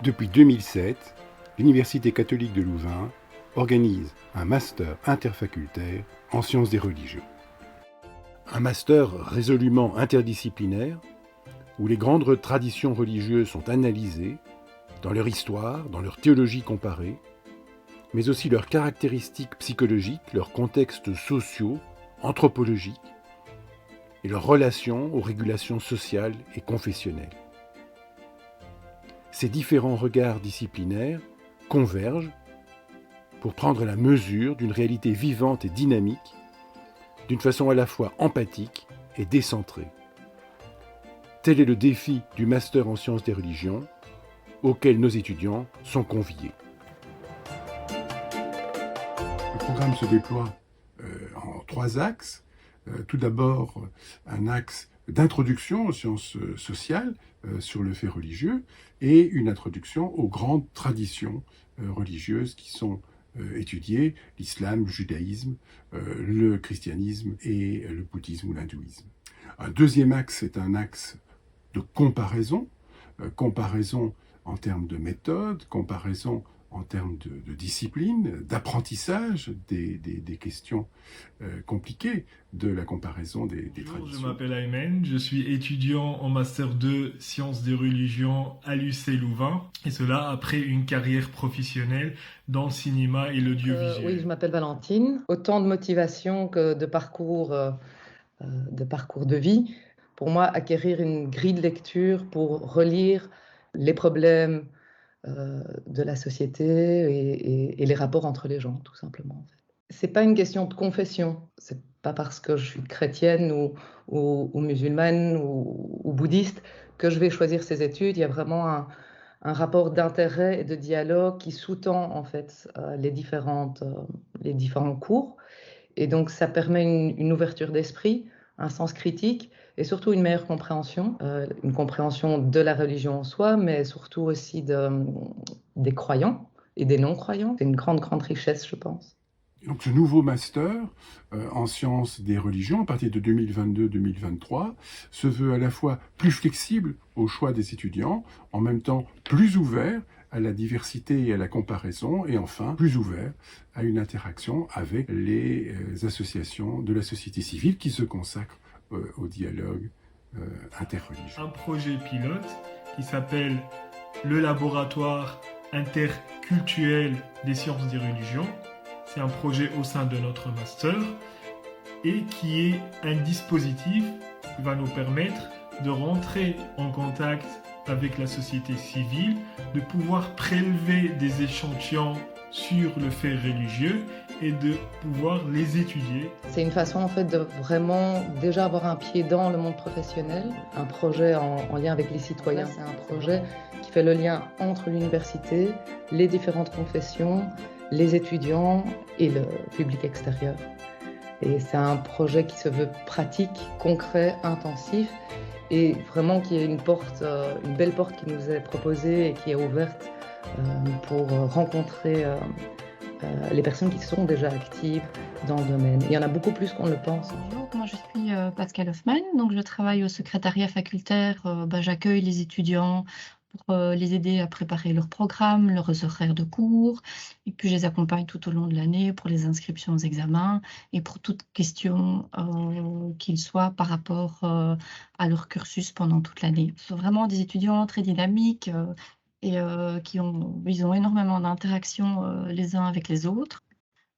Depuis 2007, l'Université catholique de Louvain organise un master interfacultaire en sciences des religions. Un master résolument interdisciplinaire où les grandes traditions religieuses sont analysées dans leur histoire, dans leur théologie comparée, mais aussi leurs caractéristiques psychologiques, leurs contextes sociaux, anthropologiques et leurs relations aux régulations sociales et confessionnelles. Ces différents regards disciplinaires convergent pour prendre la mesure d'une réalité vivante et dynamique, d'une façon à la fois empathique et décentrée. Tel est le défi du master en sciences des religions, auquel nos étudiants sont conviés. Le programme se déploie en 3 axes. Tout d'abord, un axe d'introduction aux sciences sociales sur le fait religieux et une introduction aux grandes traditions religieuses qui sont étudiées, l'islam, le judaïsme, le christianisme et le bouddhisme ou l'hindouisme. Un deuxième axe est un axe de comparaison, comparaison en termes de méthode, comparaison en termes de discipline, d'apprentissage des questions compliquées de la comparaison des traditions. Je m'appelle Aymen, je suis étudiant en Master 2 Sciences des religions à l'UC Louvain, et cela après une carrière professionnelle dans le cinéma et l'audiovisuel. Oui, je m'appelle Valentine. Autant de motivation que de parcours de vie. Pour moi, acquérir une grille de lecture pour relire les problèmes de la société et les rapports entre les gens, tout simplement. En fait. C'est pas une question de confession. C'est pas parce que je suis chrétienne ou musulmane ou bouddhiste que je vais choisir ces études. Il y a vraiment un rapport d'intérêt et de dialogue qui sous-tend en fait les différents cours. Et donc, ça permet une ouverture d'esprit, un sens critique et surtout une meilleure compréhension, une compréhension de la religion en soi, mais surtout aussi des croyants et des non-croyants. C'est une grande, grande richesse, je pense. Donc ce nouveau master en sciences des religions, à partir de 2022-2023, se veut à la fois plus flexible au choix des étudiants, en même temps plus ouvert à la diversité et à la comparaison, et enfin plus ouvert à une interaction avec les associations de la société civile qui se consacrent au dialogue interreligieux. Un projet pilote qui s'appelle le laboratoire interculturel des sciences des religions. C'est un projet au sein de notre master et qui est un dispositif qui va nous permettre de rentrer en contact avec la société civile, de pouvoir prélever des échantillons sur le fait religieux et de pouvoir les étudier. C'est une façon en fait de vraiment déjà avoir un pied dans le monde professionnel, un projet en lien avec les citoyens. C'est un projet qui fait le lien entre l'université, les différentes confessions, les étudiants et le public extérieur. Et c'est un projet qui se veut pratique, concret, intensif et vraiment qui est une belle porte qui nous est proposée et qui est ouverte pour rencontrer les personnes qui sont déjà actives dans le domaine. Il y en a beaucoup plus qu'on ne le pense. Bonjour, moi je suis Pascal Hoffman, donc je travaille au secrétariat facultaire. J'accueille les étudiants pour les aider à préparer leurs programmes, leurs horaires de cours, et puis je les accompagne tout au long de l'année pour les inscriptions aux examens et pour toute question qu'ils soient par rapport à leur cursus pendant toute l'année. Ce sont vraiment des étudiants très dynamiques et ils ont énormément d'interactions les uns avec les autres.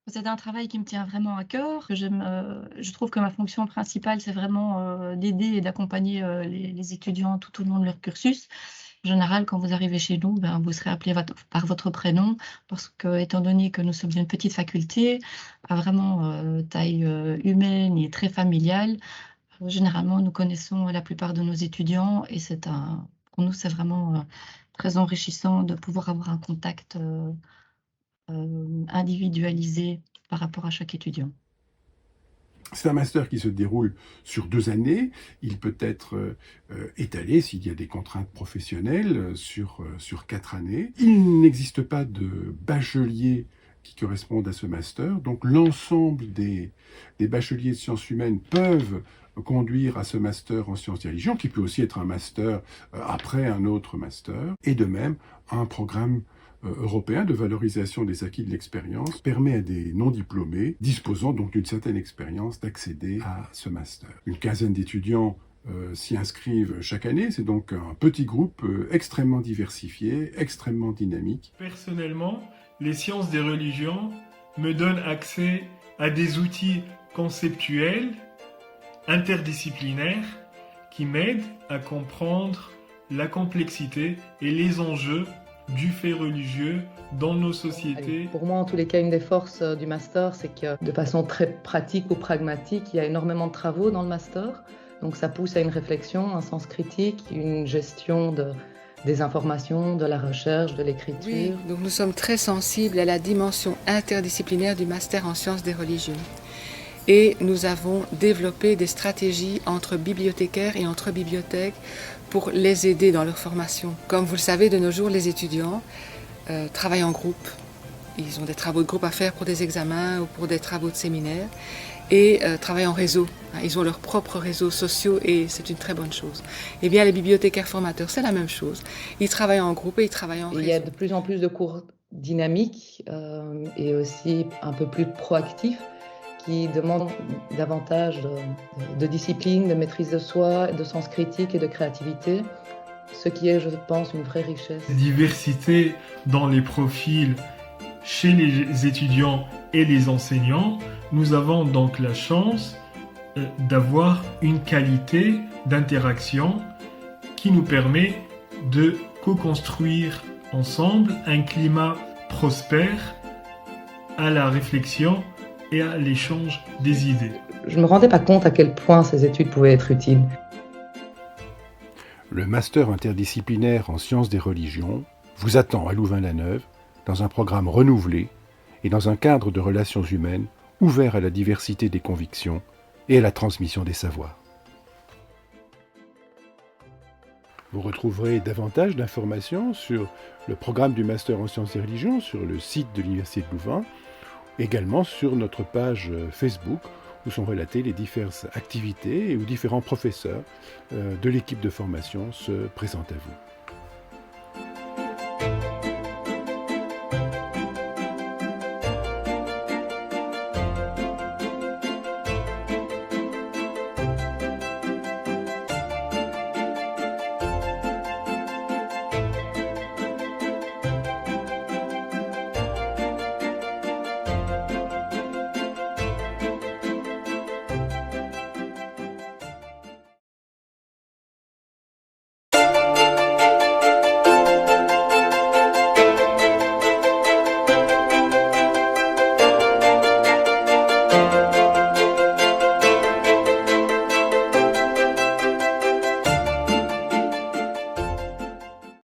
C'est un travail qui me tient vraiment à cœur. Je trouve que ma fonction principale, c'est vraiment d'aider et d'accompagner les étudiants tout au long de leur cursus. En général, quand vous arrivez chez nous, vous serez appelé par votre prénom parce que, étant donné que nous sommes une petite faculté, à vraiment taille humaine et très familiale, généralement, nous connaissons la plupart de nos étudiants et pour nous, c'est vraiment très enrichissant de pouvoir avoir un contact individualisé par rapport à chaque étudiant. C'est un master qui se déroule sur 2 années. Il peut être étalé, s'il y a des contraintes professionnelles, sur 4 années. Il n'existe pas de bachelier qui correspondent à ce master. Donc l'ensemble des bacheliers de sciences humaines peuvent conduire à ce master en sciences des religions, qui peut aussi être un master après un autre master. Et de même, un programme européen de valorisation des acquis de l'expérience permet à des non-diplômés, disposant donc d'une certaine expérience, d'accéder à ce master. Une quinzaine d'étudiants s'y inscrivent chaque année. C'est donc un petit groupe extrêmement diversifié, extrêmement dynamique. Personnellement, les sciences des religions me donnent accès à des outils conceptuels, interdisciplinaires, qui m'aident à comprendre la complexité et les enjeux du fait religieux dans nos sociétés. Pour moi, en tous les cas, une des forces du master, c'est que de façon très pratique ou pragmatique, il y a énormément de travaux dans le master. Donc ça pousse à une réflexion, un sens critique, une gestion des informations, de la recherche, de l'écriture. Oui, donc nous sommes très sensibles à la dimension interdisciplinaire du master en sciences des religions. Et nous avons développé des stratégies entre bibliothécaires et entre bibliothèques pour les aider dans leur formation. Comme vous le savez, de nos jours, les étudiants travaillent en groupe. Ils ont des travaux de groupe à faire pour des examens ou pour des travaux de séminaire et travaillent en réseau. Ils ont leurs propres réseaux sociaux et c'est une très bonne chose. Eh bien, les bibliothécaires formateurs, c'est la même chose. Ils travaillent en groupe et ils travaillent en réseau. Il y a de plus en plus de cours dynamiques et aussi un peu plus proactifs qui demandent davantage de discipline, de maîtrise de soi, de sens critique et de créativité, ce qui est, je pense, une vraie richesse. Diversité dans les profils chez les étudiants et les enseignants, nous avons donc la chance d'avoir une qualité d'interaction qui nous permet de co-construire ensemble un climat prospère à la réflexion et à l'échange des idées. Je ne me rendais pas compte à quel point ces études pouvaient être utiles. Le master interdisciplinaire en sciences des religions vous attend à Louvain-la-Neuve dans un programme renouvelé et dans un cadre de relations humaines ouvert à la diversité des convictions et à la transmission des savoirs. Vous retrouverez davantage d'informations sur le programme du master en sciences des religions sur le site de l'Université de Louvain, également sur notre page Facebook où sont relatées les diverses activités et où différents professeurs de l'équipe de formation se présentent à vous.